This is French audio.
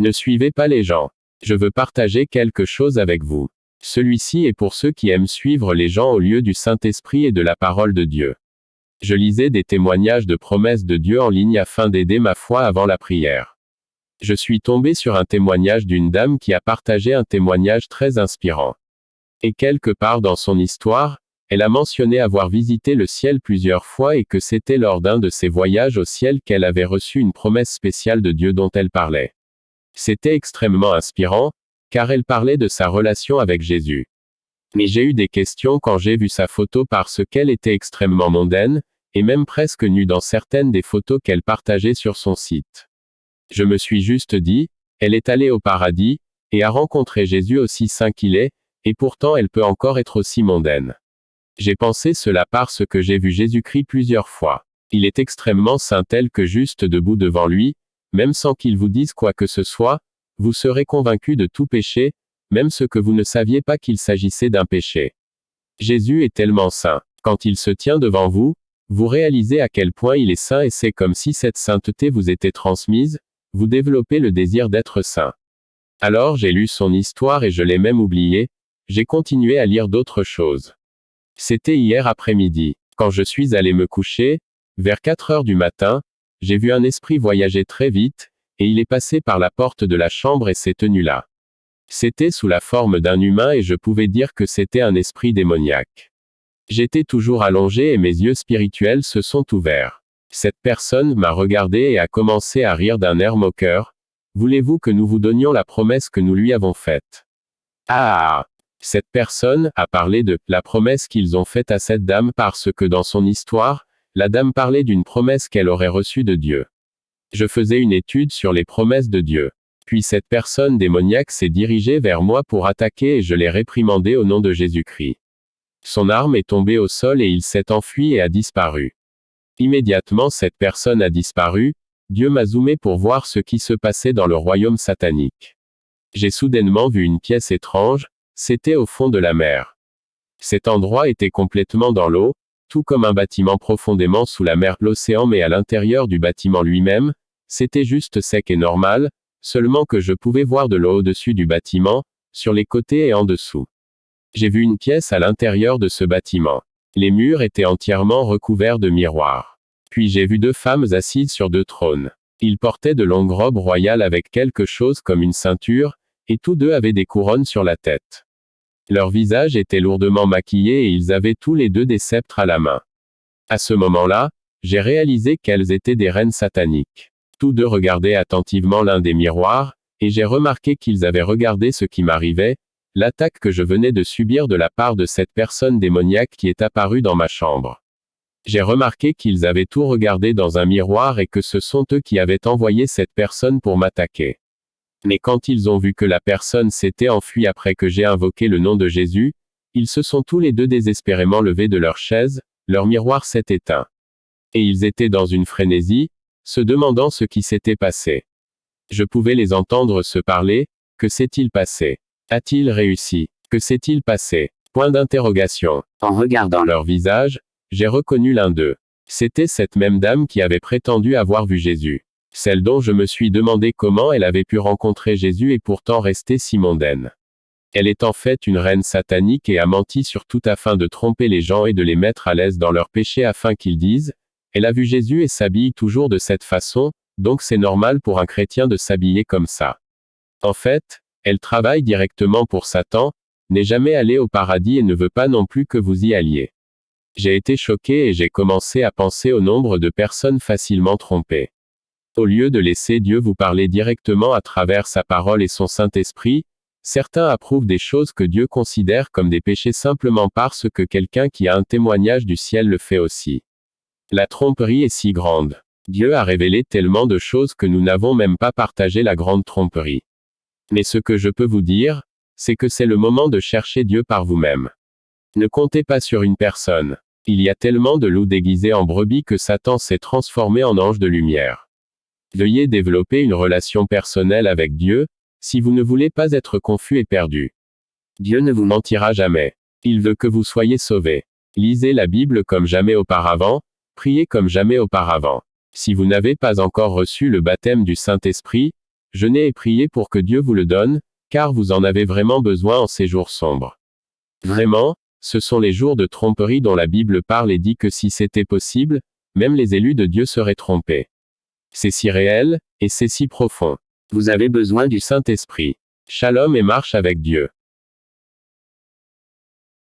Ne suivez pas les gens. Je veux partager quelque chose avec vous. Celui-ci est pour ceux qui aiment suivre les gens au lieu du Saint-Esprit et de la parole de Dieu. Je lisais des témoignages de promesses de Dieu en ligne afin d'aider ma foi avant la prière. Je suis tombé sur un témoignage d'une dame qui a partagé un témoignage très inspirant. Et quelque part dans son histoire, elle a mentionné avoir visité le ciel plusieurs fois et que c'était lors d'un de ses voyages au ciel qu'elle avait reçu une promesse spéciale de Dieu dont elle parlait. C'était extrêmement inspirant, car elle parlait de sa relation avec Jésus. Mais j'ai eu des questions quand j'ai vu sa photo parce qu'elle était extrêmement mondaine, et même presque nue dans certaines des photos qu'elle partageait sur son site. Je me suis juste dit, elle est allée au paradis, et a rencontré Jésus aussi saint qu'il est, et pourtant elle peut encore être aussi mondaine. J'ai pensé cela parce que j'ai vu Jésus-Christ plusieurs fois. Il est extrêmement saint tel que juste debout devant lui, même sans qu'il vous dise quoi que ce soit, vous serez convaincu de tout péché, même ce que vous ne saviez pas qu'il s'agissait d'un péché. Jésus est tellement saint. Quand il se tient devant vous, vous réalisez à quel point il est saint et c'est comme si cette sainteté vous était transmise, vous développez le désir d'être saint. Alors j'ai lu son histoire et je l'ai même oublié, j'ai continué à lire d'autres choses. C'était hier après-midi. Quand je suis allé me coucher, vers 4 heures du matin, j'ai vu un esprit voyager très vite, et il est passé par la porte de la chambre et s'est tenu là. C'était sous la forme d'un humain et je pouvais dire que c'était un esprit démoniaque. J'étais toujours allongé et mes yeux spirituels se sont ouverts. Cette personne m'a regardé et a commencé à rire d'un air moqueur. Voulez-vous que nous vous donnions la promesse que nous lui avons faite? Ah! Cette personne a parlé de la promesse qu'ils ont faite à cette dame parce que dans son histoire, la dame parlait d'une promesse qu'elle aurait reçue de Dieu. Je faisais une étude sur les promesses de Dieu. Puis cette personne démoniaque s'est dirigée vers moi pour attaquer et je l'ai réprimandé au nom de Jésus-Christ. Son arme est tombée au sol et il s'est enfui et a disparu. Immédiatement cette personne a disparu, Dieu m'a zoomé pour voir ce qui se passait dans le royaume satanique. J'ai soudainement vu une pièce étrange, c'était au fond de la mer. Cet endroit était complètement dans l'eau, tout comme un bâtiment profondément sous la mer, l'océan, mais à l'intérieur du bâtiment lui-même, c'était juste sec et normal, seulement que je pouvais voir de l'eau au-dessus du bâtiment, sur les côtés et en dessous. J'ai vu une pièce à l'intérieur de ce bâtiment. Les murs étaient entièrement recouverts de miroirs. Puis j'ai vu 2 femmes assises sur 2 trônes. Ils portaient de longues robes royales avec quelque chose comme une ceinture, et tous 2 avaient des couronnes sur la tête. Leurs visages étaient lourdement maquillés et ils avaient tous les 2 des sceptres à la main. À ce moment-là, j'ai réalisé qu'elles étaient des reines sataniques. Tous 2 regardaient attentivement l'un des miroirs, et j'ai remarqué qu'ils avaient regardé ce qui m'arrivait, l'attaque que je venais de subir de la part de cette personne démoniaque qui est apparue dans ma chambre. J'ai remarqué qu'ils avaient tout regardé dans un miroir et que ce sont eux qui avaient envoyé cette personne pour m'attaquer. Mais quand ils ont vu que la personne s'était enfuie après que j'ai invoqué le nom de Jésus, ils se sont tous les 2 désespérément levés de leur chaise, leur miroir s'est éteint. Et ils étaient dans une frénésie, se demandant ce qui s'était passé. Je pouvais les entendre se parler, que s'est-il passé? A-t-il réussi? Que s'est-il passé? Point d'interrogation. En regardant leur visage, j'ai reconnu l'un d'eux. C'était cette même dame qui avait prétendu avoir vu Jésus. Celle dont je me suis demandé comment elle avait pu rencontrer Jésus et pourtant rester si mondaine. Elle est en fait une reine satanique et a menti sur tout afin de tromper les gens et de les mettre à l'aise dans leurs péchés afin qu'ils disent, elle a vu Jésus et s'habille toujours de cette façon, donc c'est normal pour un chrétien de s'habiller comme ça. En fait, elle travaille directement pour Satan, n'est jamais allée au paradis et ne veut pas non plus que vous y alliez. J'ai été choqué et j'ai commencé à penser au nombre de personnes facilement trompées. Au lieu de laisser Dieu vous parler directement à travers sa parole et son Saint-Esprit, certains approuvent des choses que Dieu considère comme des péchés simplement parce que quelqu'un qui a un témoignage du ciel le fait aussi. La tromperie est si grande. Dieu a révélé tellement de choses que nous n'avons même pas partagé la grande tromperie. Mais ce que je peux vous dire, c'est que c'est le moment de chercher Dieu par vous-même. Ne comptez pas sur une personne. Il y a tellement de loups déguisés en brebis que Satan s'est transformé en ange de lumière. Veuillez développer une relation personnelle avec Dieu, si vous ne voulez pas être confus et perdu. Dieu ne vous mentira jamais. Il veut que vous soyez sauvés. Lisez la Bible comme jamais auparavant, priez comme jamais auparavant. Si vous n'avez pas encore reçu le baptême du Saint-Esprit, Jeûnez et priez pour que Dieu vous le donne, car vous en avez vraiment besoin en ces jours sombres. Vraiment, ce sont les jours de tromperie dont la Bible parle et dit que si c'était possible, même les élus de Dieu seraient trompés. C'est si réel, et c'est si profond. Vous avez besoin du Saint-Esprit. Shalom et marche avec Dieu.